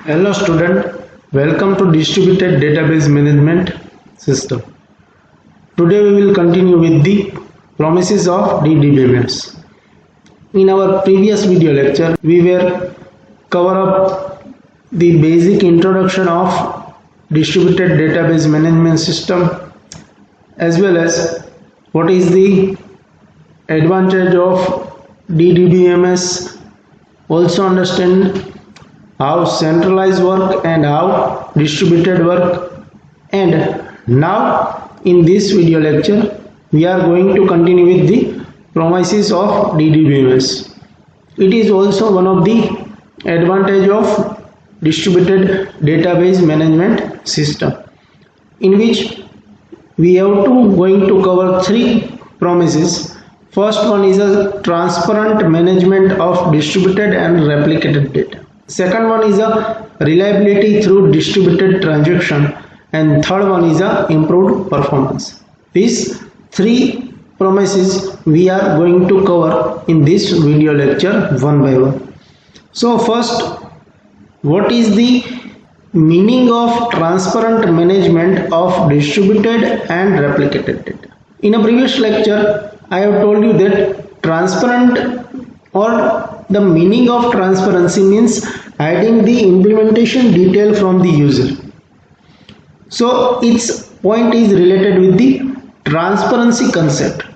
Hello student, welcome to Distributed Database Management System. Today we will continue with the promises of DDBMS. In our previous video lecture, we were cover up the basic introduction of Distributed Database Management System as well as what is the advantage of DDBMS. Also understand how centralized work and how distributed work, and now in this video lecture we are going to continue with the promises of DDBMS. It is also one of the advantage of distributed database management system, in which we have to going to cover three promises. First one is a transparent management of distributed and replicated data. Second one is a reliability through distributed transaction, and third one is a improved performance. These three promises we are going to cover in this video lecture one by one. So first, what is the meaning of transparent management of distributed and replicated data? In a previous lecture I have told you that transparent, or the meaning of transparency, means hiding the implementation detail from the user. So its point is related with the transparency concept,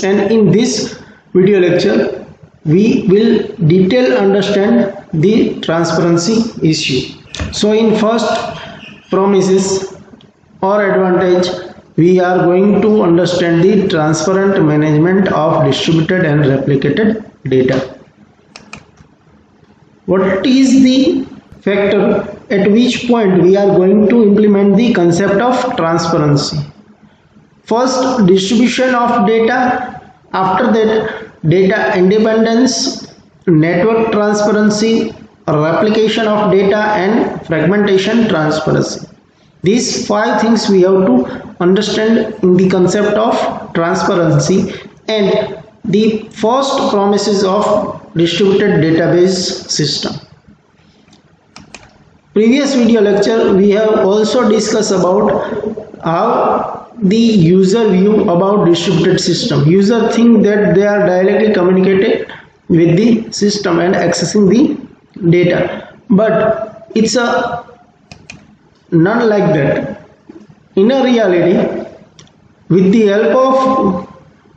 and in this video lecture we will detail understand the transparency issue. So in first promises or advantage, we are going to understand the transparent management of distributed and replicated data. What is the factor at which point we are going to implement the concept of transparency? First, distribution of data. After that, data independence, network transparency, replication of data, and fragmentation transparency. These five things we have to understand in the concept of transparency, and the first promises of distributed database system. Previous video lecture we have also discussed about how the user view about distributed system. User think that they are directly communicated with the system and accessing the data, but it's a none like that. In a reality, with the help of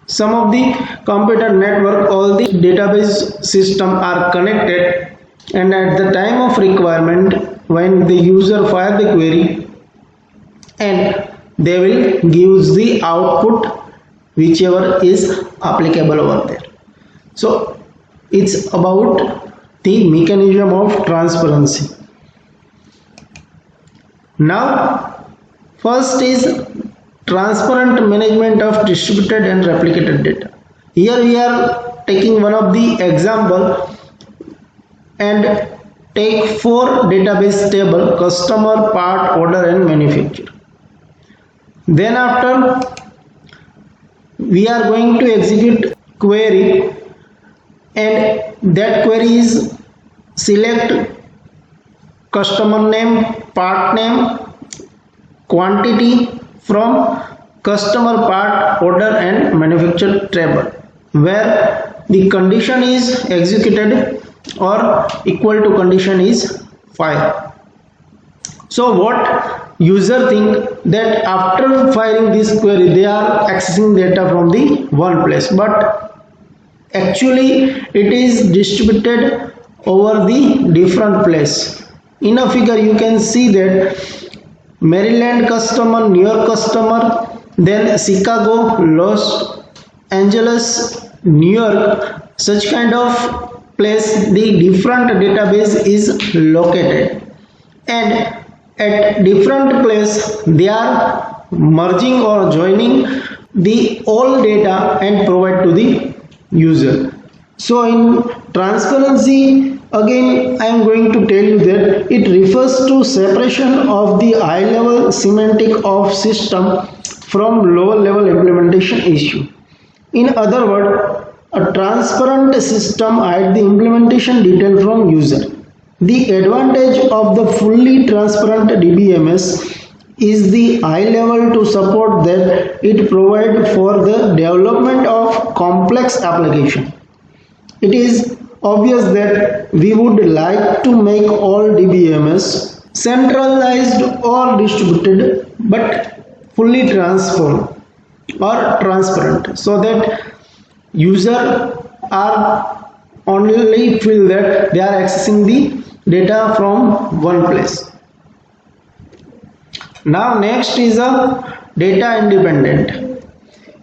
some of the computer network, all the database system are connected, and at the time of requirement, when the user fire the query, and they will give the output whichever is applicable over there. So it's about the mechanism of transparency. Now first is transparent management of distributed and replicated data. Here we are taking one of the example and take four database table: customer, part, order, and manufacturer. Then after we are going to execute query, and that query is select customer name, part name, quantity from customer, part, order, and manufacturer table, where the condition is executed or equal to condition is 5. So what user think that after firing this query they are accessing data from the one place, but actually it is distributed over the different place. In a figure you can see that Maryland customer, New York customer, then Chicago, Los Angeles, New York, such kind of place the different database is located, and at different place they are merging or joining the all data and provide to the user. So in transparency, again I am going to tell you that it refers to separation of the high level semantic of system from lower level implementation issue. In other words, a transparent system hides the implementation detail from user. The advantage of the fully transparent DBMS is the high level to support that it provides for the development of complex application. It is obvious that we would like to make all DBMS centralized or distributed but fully transformed or transparent so that users are only feel that they are accessing the data from one place. Now next is a data independent,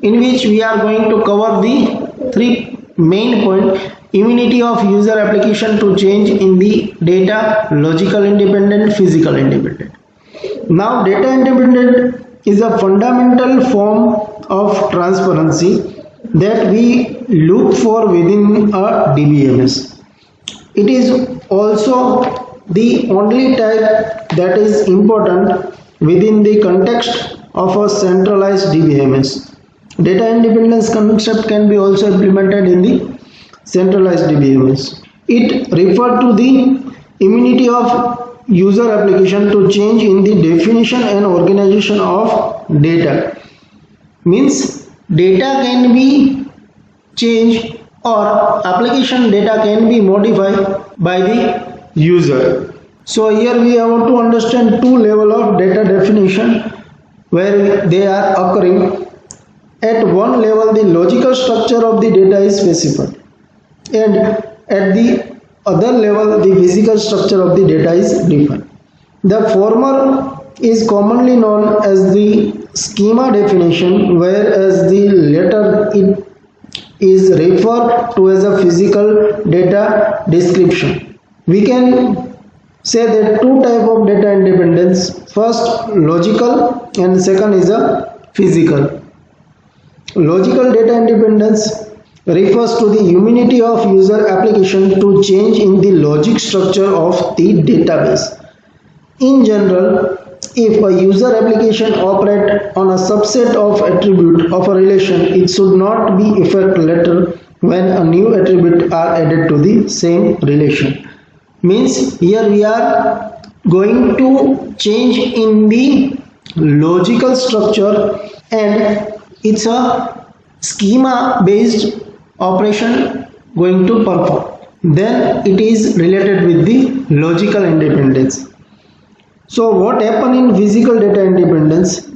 in which we are going to cover the three main points: immunity of user application to change in the data, logical independent, physical independent. Now data independent is a fundamental form of transparency that we look for within a DBMS. It is also the only type that is important within the context of a centralized DBMS. Data independence concept can be also implemented in the centralized DBMS. It refers to the immunity of user application to change in the definition and organization of data. Means data can be changed or application data can be modified by the user. So here we have to understand two levels of data definition where they are occurring. At one level the logical structure of the data is specified, and at the other level the physical structure of the data is defined. The former is commonly known as the schema definition, whereas the latter it is referred to as a physical data description. We can say that two types of data independence: first logical and second is a physical. Logical data independence refers to the immunity of user application to change in the logic structure of the database. In general, if a user application operates on a subset of attribute of a relation, it should not be affected later when a new attribute are added to the same relation. Means here we are going to change in the logical structure, and it's a schema based operation going to perform. Then it is related with the logical independence. So what happen in physical data independence?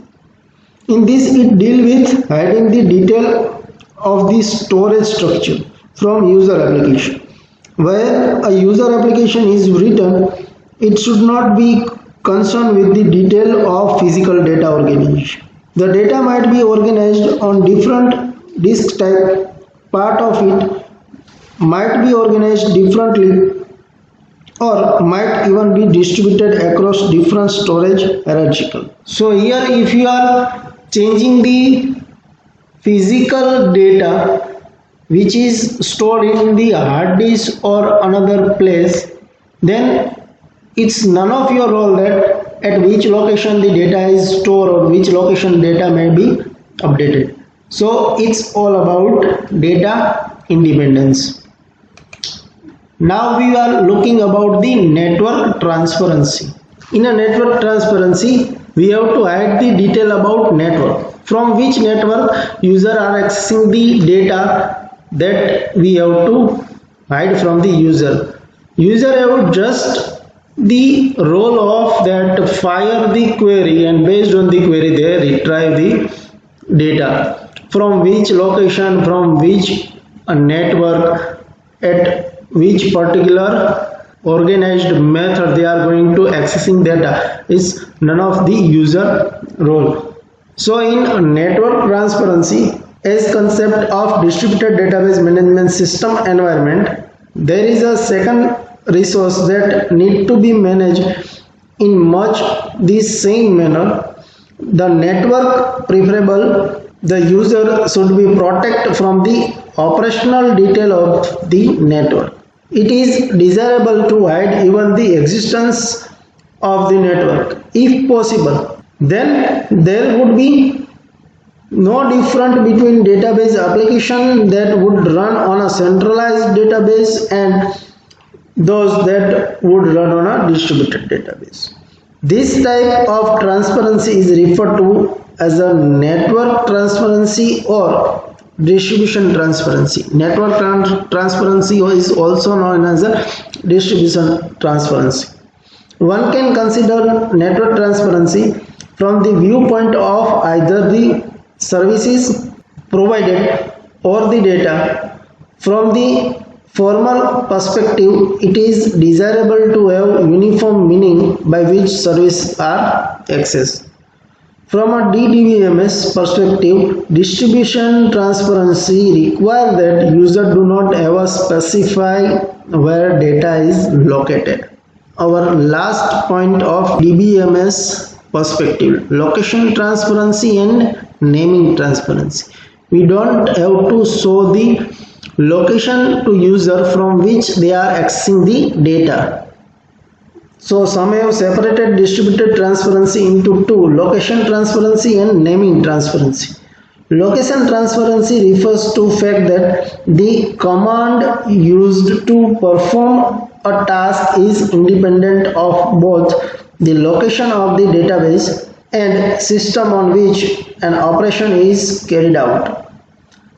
In this it deal with hiding the detail of the storage structure from user application. Where a user application is written, it should not be concerned with the detail of physical data organization. The data might be organized on different disk type, part of it might be organized differently or might even be distributed across different storage hierarchical. So here if you are changing the physical data which is stored in the hard disk or another place, then it's none of your role that at which location the data is stored or which location data may be updated. So it's all about data independence. Now we are looking about the network transparency. In a network transparency, we have to hide the detail about network. From which network user are accessing the data, that we have to hide from the user. User have just the role of that fire the query, and based on the query they retrieve the data. From which location, from which network, at which particular organized method they are going to accessing data is none of the user role. So in network transparency, as concept of distributed database management system environment, there is a second resource that need to be managed in much the same manner. The network preferable, the user should be protected from the operational detail of the network. It is desirable to hide even the existence of the network if possible. Then there would be no difference between database application that would run on a centralized database and those that would run on a distributed database. This type of transparency is referred to as a network transparency or distribution transparency. Network transparency is also known as a distribution transparency. One can consider network transparency from the viewpoint of either the services provided or the data. From the formal perspective, it is desirable to have uniform meaning by which services are accessed. From a DBMS perspective, distribution transparency requires that users do not ever specify where data is located. Our last point of DBMS perspective, location transparency and naming transparency. We don't have to show the location to user from which they are accessing the data. So some have separated distributed transparency into two, location transparency and naming transparency. Location transparency refers to fact that the command used to perform a task is independent of both the location of the database and system on which an operation is carried out.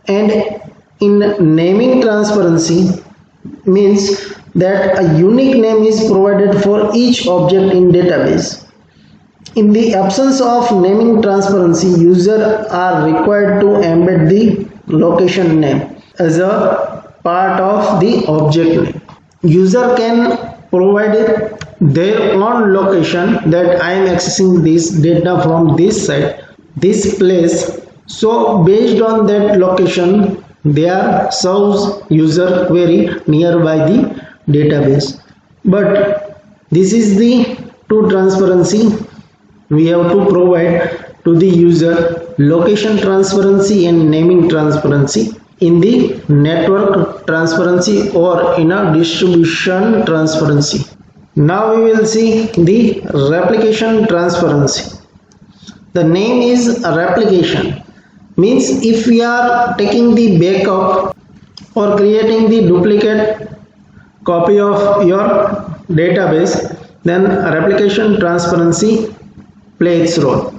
And in naming transparency means that a unique name is provided for each object in database. In the absence of naming transparency, users are required to embed the location name as a part of the object name. User can provide their own location, that I am accessing this data from this site, this place. So based on that location, there serves user query nearby the database. But this is the two transparency we have to provide to the user, location transparency and naming transparency in the network transparency or in a distribution transparency. Now we will see the replication transparency. The name is replication, means if we are taking the backup or creating the duplicate copy of your database, then replication transparency plays its role.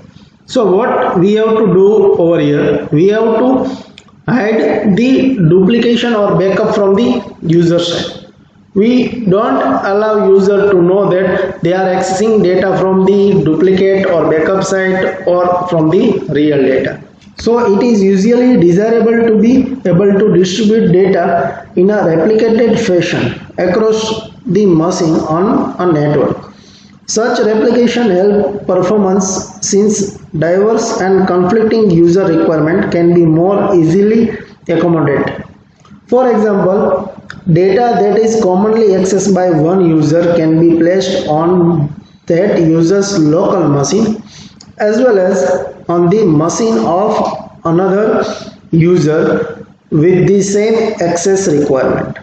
So what we have to do over here, we have to hide the duplication or backup from the user side. We don't allow user to know that they are accessing data from the duplicate or backup site or from the real data. So it is usually desirable to be able to distribute data in a replicated fashion across the machine on a network. Such replication helps performance since diverse and conflicting user requirements can be more easily accommodated. For example, data that is commonly accessed by one user can be placed on that user's local machine as well as on the machine of another user with the same access requirement.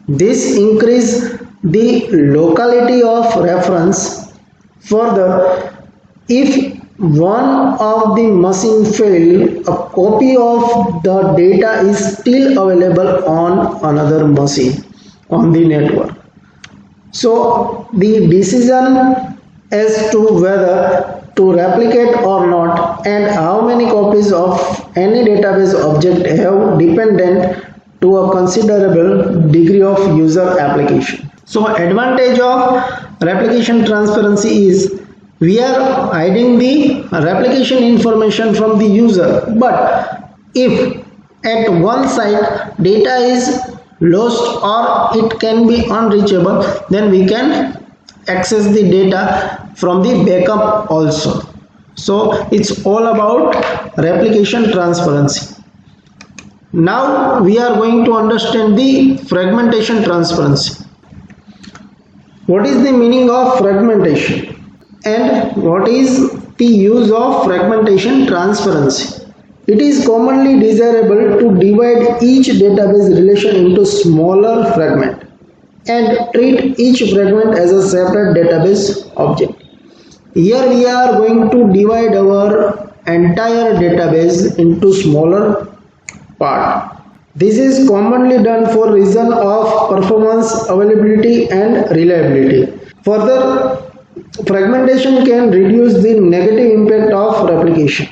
This increases the locality of reference. Further, if one of the machine failed, a copy of the data is still available on another machine on the network. So the decision as to whether to replicate or not and how many copies of any database object have dependent to a considerable degree of user application. So advantage of replication transparency is we are hiding the replication information from the user, but if at one site data is lost or it can be unreachable, then we can access the data from the backup also. So it's all about replication transparency. Now we are going to understand the fragmentation transparency. What is the meaning of fragmentation and what is the use of fragmentation transparency? It is commonly desirable to divide each database relation into smaller fragments and treat each fragment as a separate database object. Here we are going to divide our entire database into smaller parts. This is commonly done for reason of performance, availability and reliability. Further, fragmentation can reduce the negative impact of replication.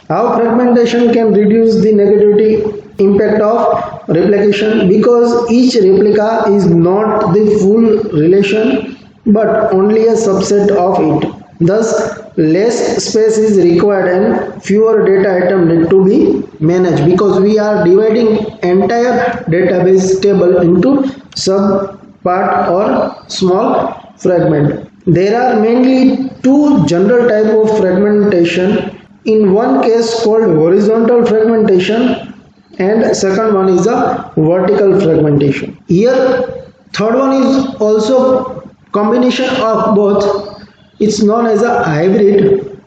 How fragmentation can reduce the negativity impact of replication? Because each replica is not the full relation but only a subset of it. Thus, less space is required and fewer data items need to be managed, because we are dividing entire database table into sub part or small fragment. There are mainly two general type of fragmentation. In one case called horizontal fragmentation and second one is a vertical fragmentation. Here third one is also combination of both. It's known as a hybrid,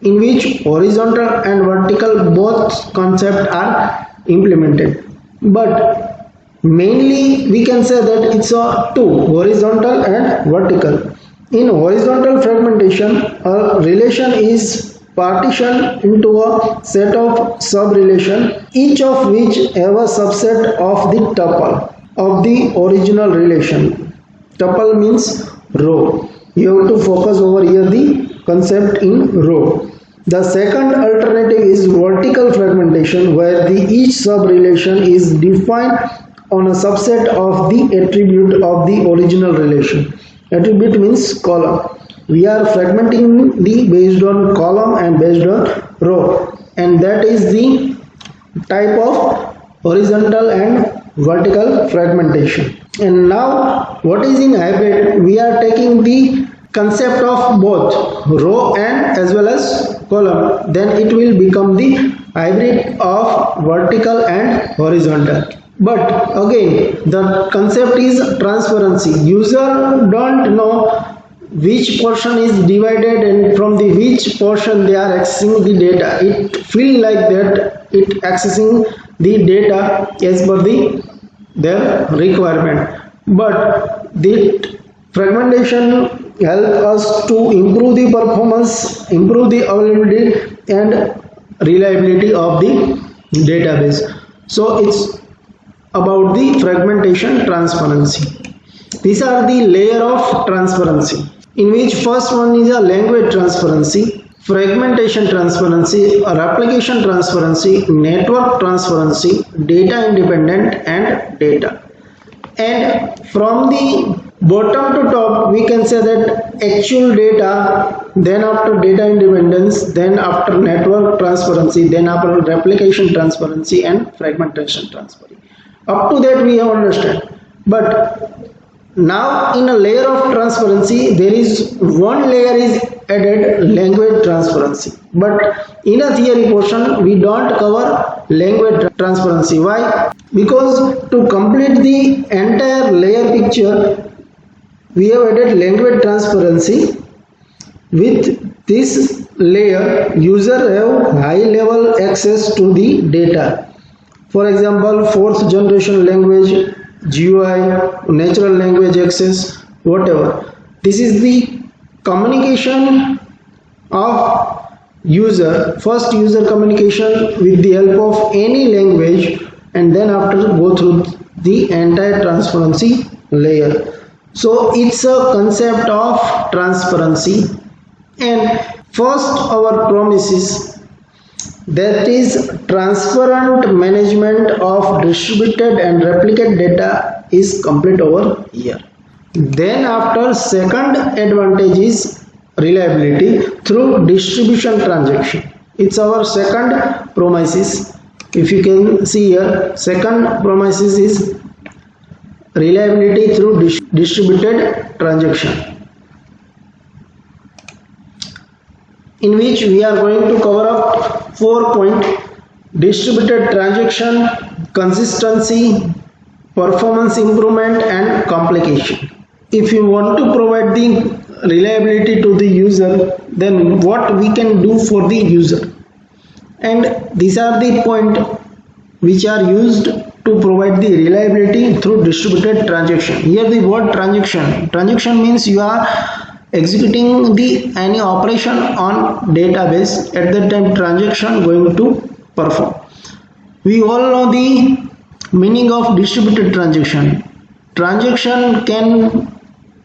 in which horizontal and vertical both concepts are implemented. But mainly we can say that it's a two, horizontal and vertical. In horizontal fragmentation, a relation is partitioned into a set of sub-relation, each of which have a subset of the tuple of the original relation. Tuple means row. You have to focus over here the concept in row. The second alternative is vertical fragmentation, where each sub-relation is defined on a subset of the attribute of the original relation. Attribute means column. We are fragmenting the based on column and based on row, and that is the type of horizontal and vertical fragmentation. And now what is in hybrid? We are taking the concept of both row and as well as column, then it will become the hybrid of vertical and horizontal. But again, the concept is transparency. User don't know which portion is divided and from the which portion they are accessing the data. It feel like that it accessing the data as per their requirement. But the fragmentation help us to improve the performance, improve the availability and reliability of the database. So it's about the fragmentation transparency. These are the layer of transparency, in which first one is a language transparency, fragmentation transparency, replication transparency, network transparency, data independent and data. And from the bottom to top we can say that actual data, then after data independence, then after network transparency, then after replication transparency and fragmentation transparency. Up to that we have understand. But now in a layer of transparency there is one layer is added, language transparency. But in a theory portion we don't cover language transparency. Why? Because to complete the entire layer picture we have added language transparency. With this layer user have high level access to the data. For example, fourth generation language, GUI, natural language access, whatever. This is the communication of user, first user communication with the help of any language, and then after go through the entire transparency layer. So it's a concept of transparency. And first our promises, that is transparent management of distributed and replicate data is complete over here. Then after second advantage is reliability through distribution transaction. It's our second promises. If you can see here, second promises is reliability through distributed transaction, in which we are going to cover up 4 points: distributed transaction, consistency, performance improvement and complication. If you want to provide the reliability to the user, then what we can do for the user, and these are the points which are used to provide the reliability through distributed transaction. Here the word transaction means you are executing the any operation on database, at that time transaction going to perform. We all know the Meaning of distributed transaction. Transaction can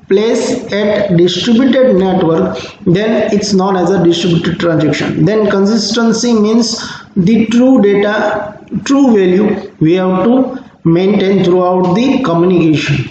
place at distributed network, then it's known as a distributed transaction. Then consistency means the true data, true value we have to maintain throughout the communication.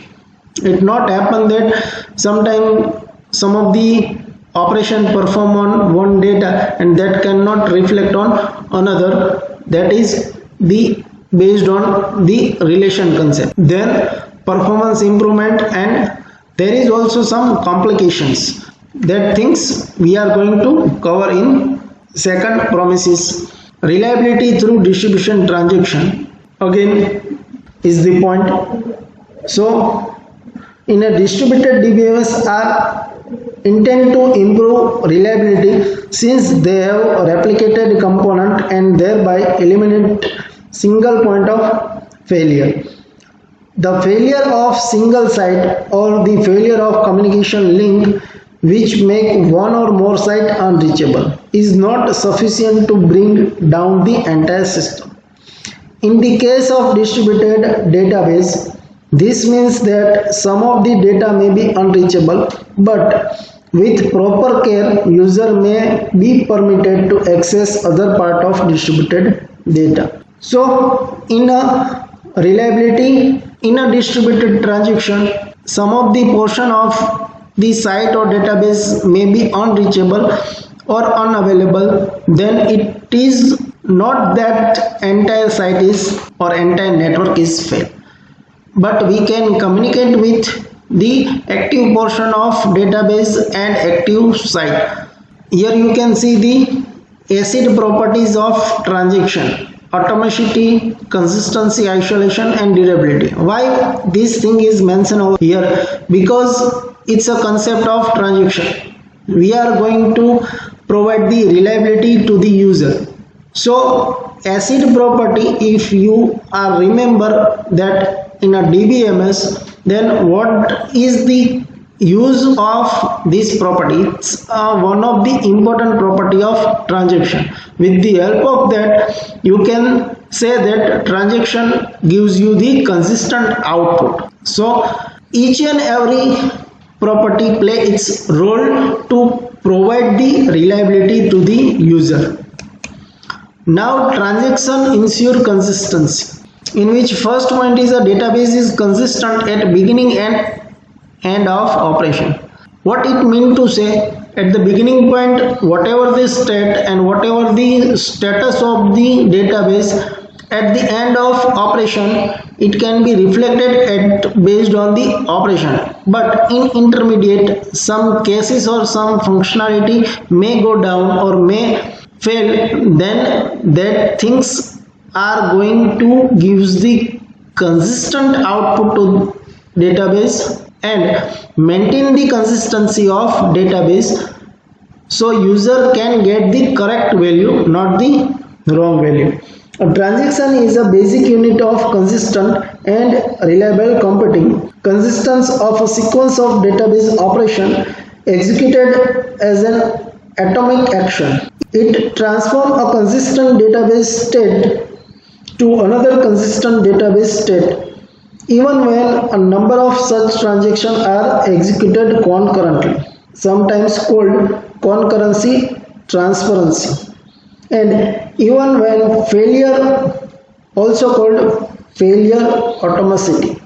It not happen that sometime some of the operation perform on one data and that cannot reflect on another. That is the based on the relation concept. Then performance improvement, and there is also some complications. That things we are going to cover in second promises. Reliability through distribution transaction again is the point. So in a distributed DBMS are intend to improve reliability since they have a replicated component and thereby eliminate single point of failure. The failure of single site or the failure of communication link which make one or more site unreachable is not sufficient to bring down the entire system. In the case of distributed database, this means that some of the data may be unreachable, but with proper care, user may be permitted to access other part of distributed data. So, in a reliability, in a distributed transaction, some of the portion of the site or database may be unreachable or unavailable. Then it is not that entire site is or entire network is failed, but we can communicate with the active portion of database and active site. Here you can see the ACID properties of transaction: atomicity, consistency, isolation and durability. Why this thing is mentioned over here? Because it's a concept of transaction. We are going to provide the reliability to the user. So ACID property, if you are remember that in a DBMS, then what is the use of this property? It's one of the important property of transaction. With the help of that, you can say that transaction gives you the consistent output. So each and every property play its role to provide the reliability to the user. Now transaction ensure consistency, in which first point is a database is consistent at beginning and end of operation. What it mean to say? At the beginning point, whatever the state and whatever the status of the database, at the end of operation it can be reflected based on the operation. But in intermediate, some cases or some functionality may go down or may fail, then that things are going to gives the consistent output to database and maintain the consistency of database, so user can get the correct value, not the wrong value. A transaction is a basic unit of consistent and reliable computing. Consistence of a sequence of database operation executed as an atomic action. It transforms a consistent database state to another consistent database state, even when a number of such transactions are executed concurrently, sometimes called concurrency transparency, and even when failure, also called failure atomicity.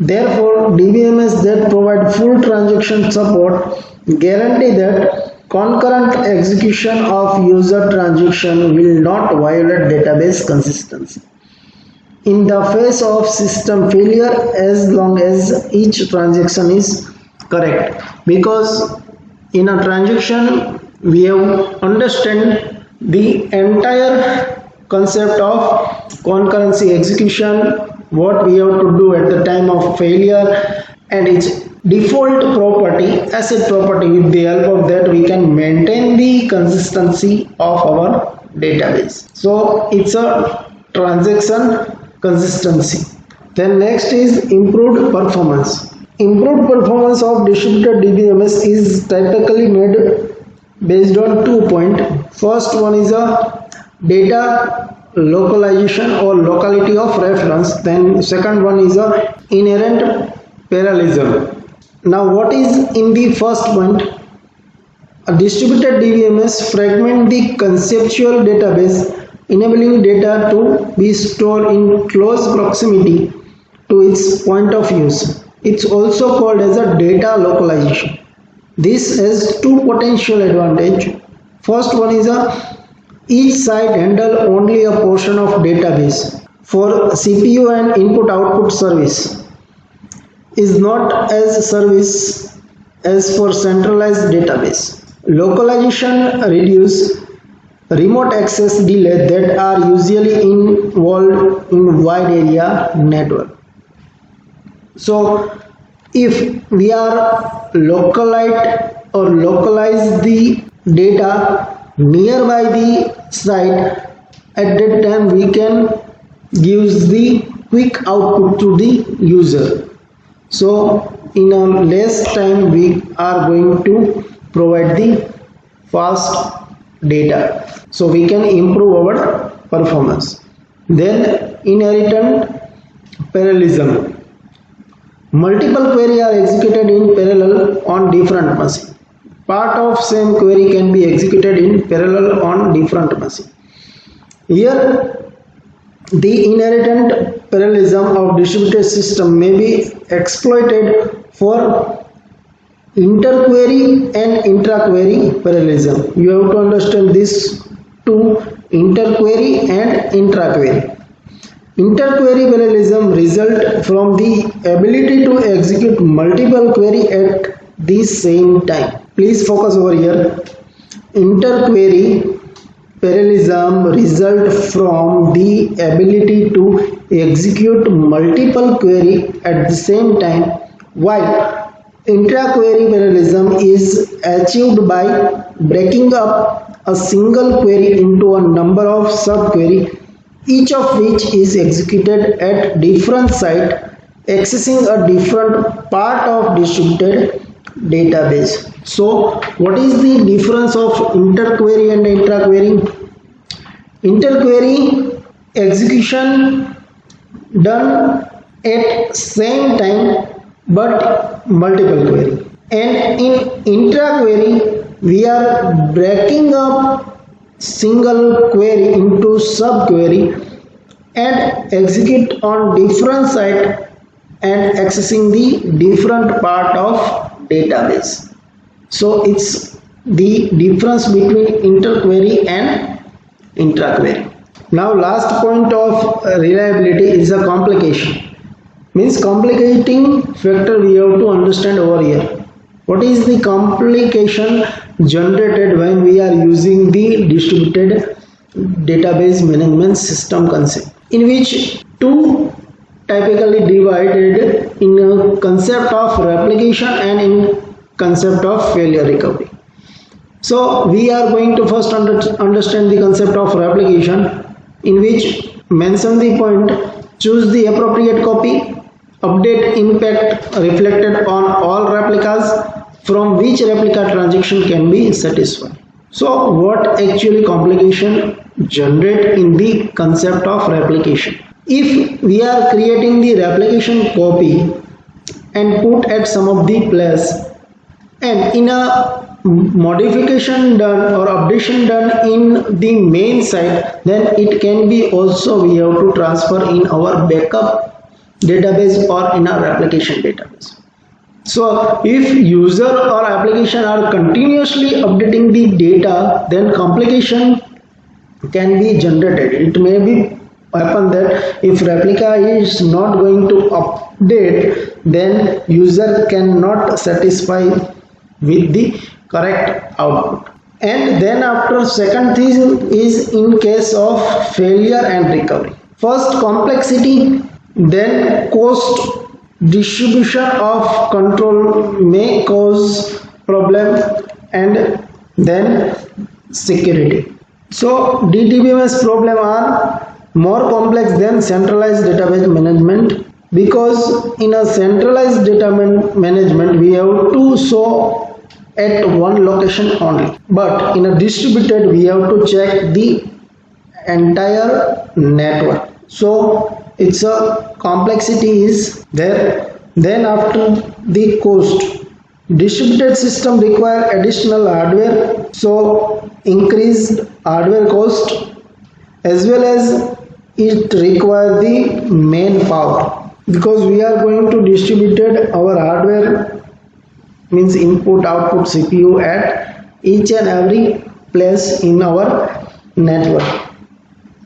Therefore, DBMS that provide full transaction support guarantee that concurrent execution of user transaction will not violate database consistency in the face of system failure, as long as each transaction is correct. Because in a transaction we have understand the entire concept of concurrency execution, what we have to do at the time of failure, and its default property, ACID property. With the help of that we can maintain the consistency of our database. So it's a transaction consistency. Then next is improved performance. Improved performance of distributed DBMS is typically made based on 2 points. First one is a data localization or locality of reference. Then second one is a inherent parallelism. Now what is in the first point? A distributed DBMS fragment the conceptual database, enabling data to be stored in close proximity to its point of use. It's also called as a data localization. This has two potential advantages. First one is each site handle only a portion of database. For CPU and input-output service is not as service as for centralized database. Localization reduce remote access delay that are usually involved in wide area network. So if we are localize the data nearby the site, at that time we can give the quick output to the user. So in a less time we are going to provide the fast data, so we can improve our performance. Then inherent parallelism. Multiple queries are executed in parallel on different machines. Part of same query can be executed in parallel on different machines. Here, the inherent parallelism of distributed system may be exploited for interquery and intraquery parallelism. You have to understand this two, interquery and intraquery. Interquery parallelism results from the ability to execute multiple queries at the same time. Please focus over here. Interquery parallelism results from the ability to execute multiple queries at the same time, while intraquery parallelism is achieved by breaking up a single query into a number of subqueries, each of which is executed at different sites, accessing a different part of distributed database. So what is the difference of interquery and intraquery? Interquery execution done at same time but multiple query, and in intraquery we are breaking up single query into subquery and execute on different site and accessing the different part of database. So it's the difference between interquery and intraquery. Now last point of reliability is a complication. Means complicating factor we have to understand over here. What is the complication generated when we are using the distributed database management system concept, in which two typically divided in a concept of replication and in concept of failure recovery. So we are going to first understand the concept of replication, in which mention the point, choose the appropriate copy, update impact reflected on all replicas from which replica transaction can be satisfied. So what actually complication generate in the concept of replication? If we are creating the replication copy and put at some of the place, and in a modification done or updation done in the main site, then it can be also we have to transfer in our backup database or in our replication database. So if user or application are continuously updating the data, then complication can be generated. It may be happen that if replica is not going to update, then user cannot satisfy with the correct output. And then after, second thing is in case of failure and recovery. First, complexity, then cost. Distribution of control may cause problem, and then security. So DBMS problem are more complex than centralized database management, because in a centralized data management we have to show at one location only, but in a distributed we have to check the entire network. So its a complexity is there. Then after the cost, distributed system require additional hardware, so increased hardware cost, as well as it require the manpower, because we are going to distributed our hardware means input output CPU at each and every place in our network.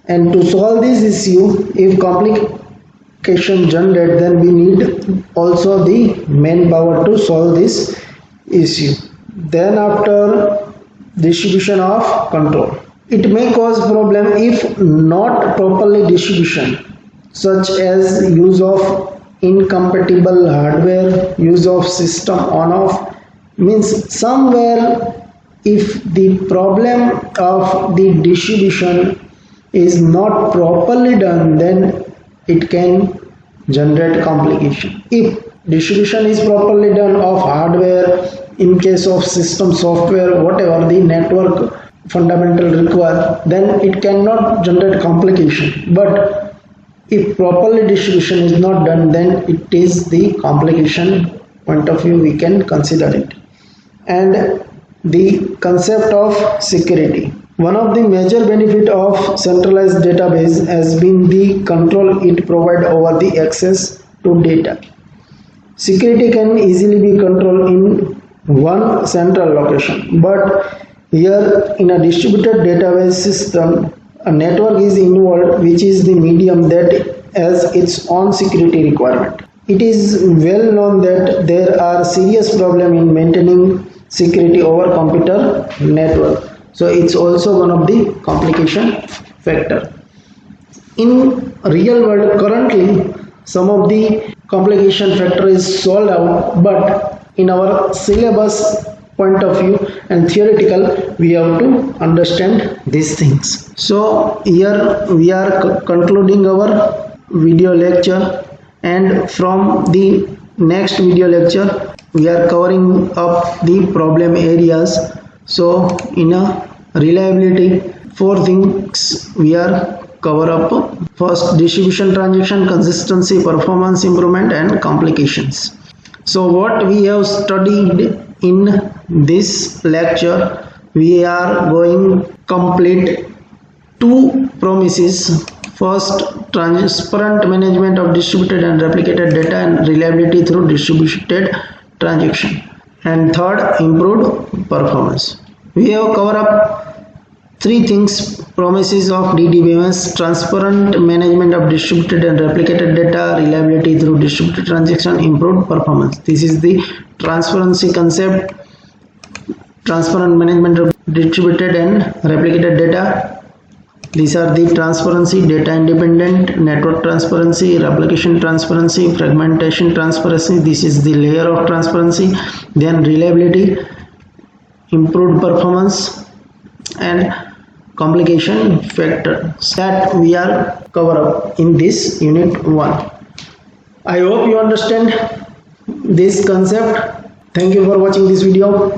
And to solve this issue, if complication generate, then we need also the manpower to solve this issue. Then after distribution of control, it may cause problem if not properly distribution, such as use of incompatible hardware, use of system on off, means somewhere if the problem of the distribution is not properly done, then it can generate complication. If distribution is properly done of hardware, in case of system software, whatever the network fundamental require, then it cannot generate complication. But if properly distribution is not done, then it is the complication point of view we can consider it. And the concept of security. One of the major benefit of centralized database has been the control it provides over the access to data. Security can easily be controlled in one central location, but here in a distributed database system, a network is involved, which is the medium that has its own security requirement. It is well known that there are serious problems in maintaining security over computer network. So it's also one of the complication factor. In real world, currently some of the complication factor is solved out, but in our syllabus point of view and theoretical, we have to understand these things. So here we are concluding our video lecture, and from the next video lecture we are covering up the problem areas. So in a reliability, 4 things we are cover up. First, distribution transaction, consistency, performance improvement, and complications. So what we have studied in this lecture, we are going complete 2 promises. First, transparent management of distributed and replicated data and reliability through distributed transaction. And third, improved performance. We have covered up 3 things: promises of DDBMS, transparent management of distributed and replicated data, reliability through distributed transaction, improved performance. This is the transparency concept, transparent management of distributed and replicated data. These are the transparency: data independent, network transparency, replication transparency, fragmentation transparency. This is the layer of transparency. Then reliability, improved performance, and complication factor that we are cover up in this unit 1. I hope you understand this concept. Thank you for watching this video.